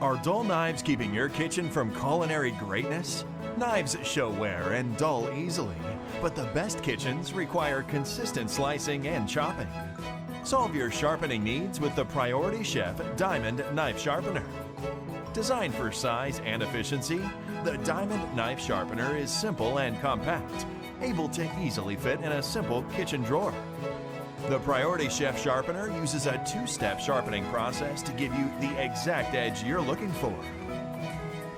Are dull knives keeping your kitchen from culinary greatness? Knives show wear and dull easily, but the best kitchens require consistent slicing and chopping. Solve your sharpening needs with the Priority Chef Diamond Knife Sharpener. Designed for size and efficiency, the Diamond Knife Sharpener is simple and compact, able to easily fit in a simple kitchen drawer. The Priority Chef Sharpener uses a two-step sharpening process to give you the exact edge you're looking for.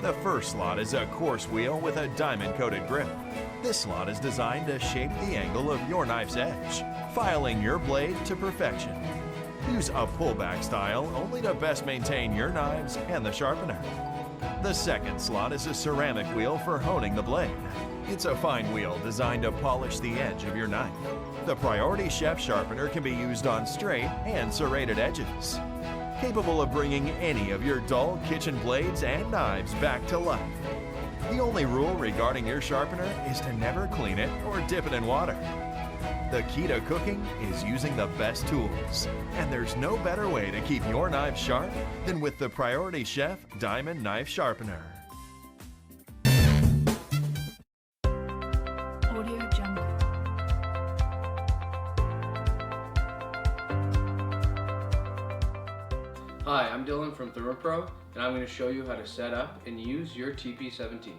The first slot is a coarse wheel with a diamond-coated grip. This slot is designed to shape the angle of your knife's edge, filing your blade to perfection. Use a pullback style only to best maintain your knives and the sharpener. The second slot is a ceramic wheel for honing the blade. It's a fine wheel designed to polish the edge of your knife. The Priority Chef Sharpener can be used on straight and serrated edges, capable of bringing any of your dull kitchen blades and knives back to life. The only rule regarding your sharpener is to never clean it or dip it in water. The key to cooking is using the best tools, and there's no better way to keep your knives sharp than with the Priority Chef Diamond Knife Sharpener. Audio Jungle. Hi, I'm Dylan from ThermoPro, and I'm going to show you how to set up and use your TP17.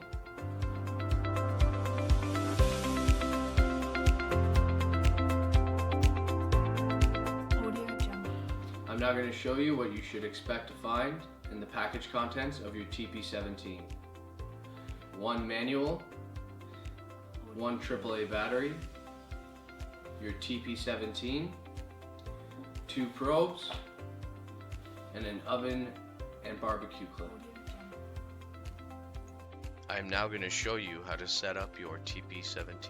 Audio Jungle. I'm now going to show you what you should expect to find in the package contents of your TP17. One manual, one AAA battery, your TP17, two probes, and an oven and barbecue clip. I am now going to show you how to set up your TP17.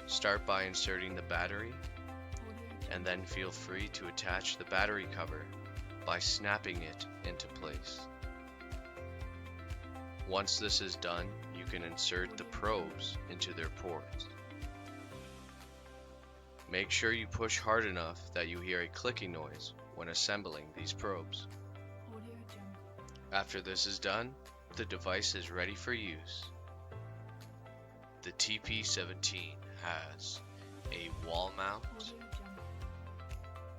Start by inserting the battery, and then feel free to attach the battery cover by snapping it into place. Once this is done, you can insert the probes into their ports. Make sure you push hard enough that you hear a clicking noise when assembling these probes. After this is done, the device is ready for use. The TP17 has a wall mount,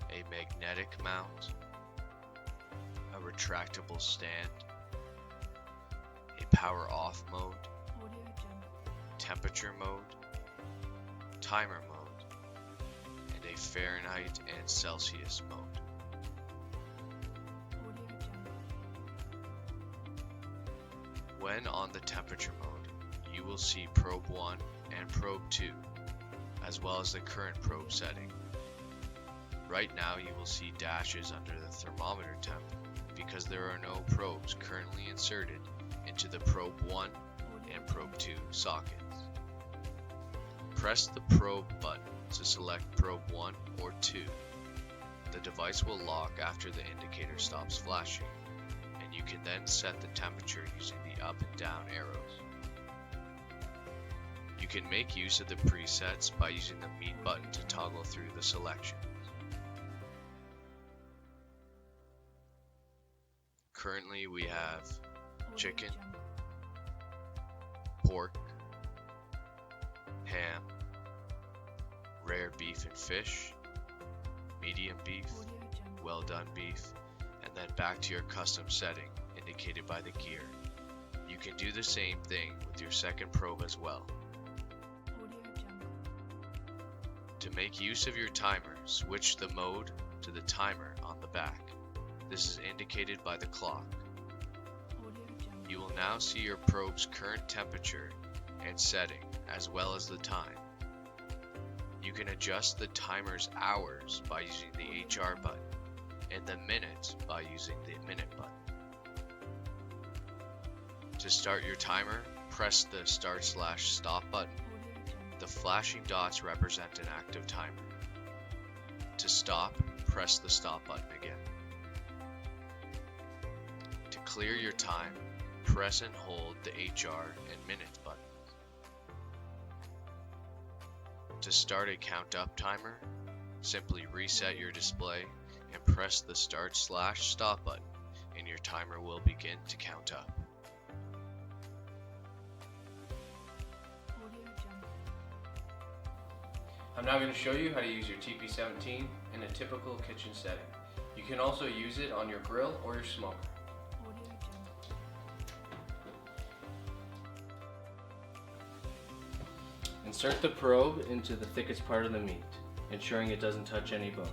a magnetic mount, a retractable stand, a power off mode, temperature mode, timer mode, and a Fahrenheit and Celsius mode. When on the temperature mode, you will see probe 1 and probe 2, as well as the current probe setting. Right now you will see dashes under the thermometer temp because there are no probes currently inserted into the probe 1 and probe 2 sockets. Press the probe button to select probe 1 or 2. The device will lock after the indicator stops flashing, and you can then set the temperature using the up and down arrows. You can make use of the presets by using the meat button to toggle through the selections. Currently we have chicken, pork, ham, rare beef and fish, medium beef, well done beef, and then back to your custom setting indicated by the gear. You can do the same thing with your second probe as well. To make use of your timer, switch the mode to the timer on the back. This is indicated by the clock. You will now see your probe's current temperature and setting as well as the time. You can adjust the timer's hours by using the HR button and the minutes by using the minute button. To start your timer, press the start/stop button. The flashing dots represent an active timer. To stop, press the stop button again. To clear your time, press and hold the HR and minutes buttons. To start a count up timer, simply reset your display and press the start/stop button and your timer will begin to count up. I'm now going to show you how to use your TP17 in a typical kitchen setting. You can also use it on your grill or your smoker. Insert the probe into the thickest part of the meat, ensuring it doesn't touch any bone.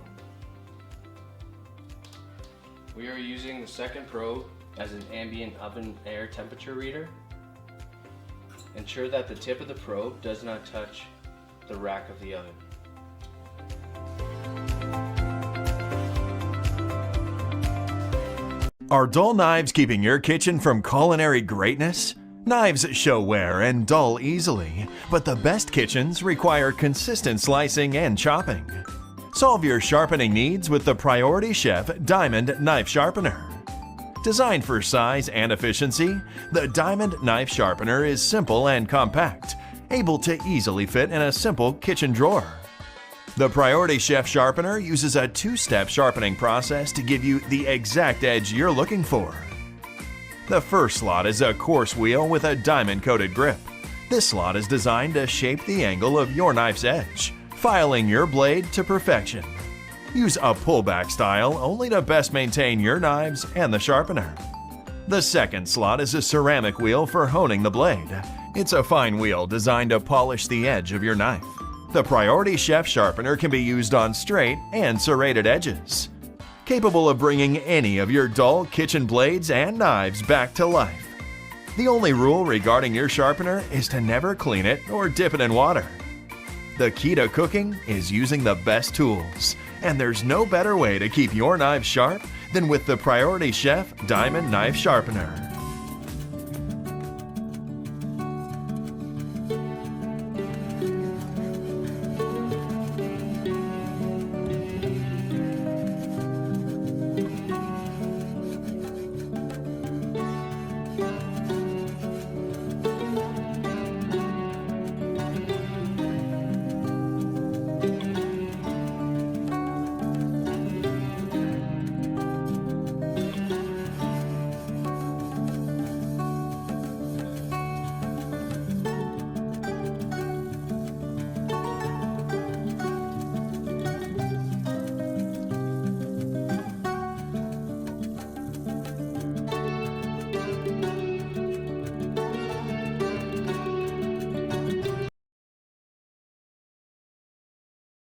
We are using the second probe as an ambient oven air temperature reader. Ensure that the tip of the probe does not touch the rack of the oven. Are dull knives keeping your kitchen from culinary greatness? Knives show wear and dull easily, but the best kitchens require consistent slicing and chopping. Solve your sharpening needs with the Priority Chef Diamond Knife Sharpener. Designed for size and efficiency, the Diamond Knife Sharpener is simple and compact, able to easily fit in a simple kitchen drawer. The Priority Chef Sharpener uses a two-step sharpening process to give you the exact edge you're looking for. The first slot is a coarse wheel with a diamond-coated grip. This slot is designed to shape the angle of your knife's edge, filing your blade to perfection. Use a pullback style only to best maintain your knives and the sharpener. The second slot is a ceramic wheel for honing the blade. It's a fine wheel designed to polish the edge of your knife. The Priority Chef Sharpener can be used on straight and serrated edges, capable of bringing any of your dull kitchen blades and knives back to life. The only rule regarding your sharpener is to never clean it or dip it in water. The key to cooking is using the best tools, and there's no better way to keep your knives sharp than with the Priority Chef Diamond Knife Sharpener.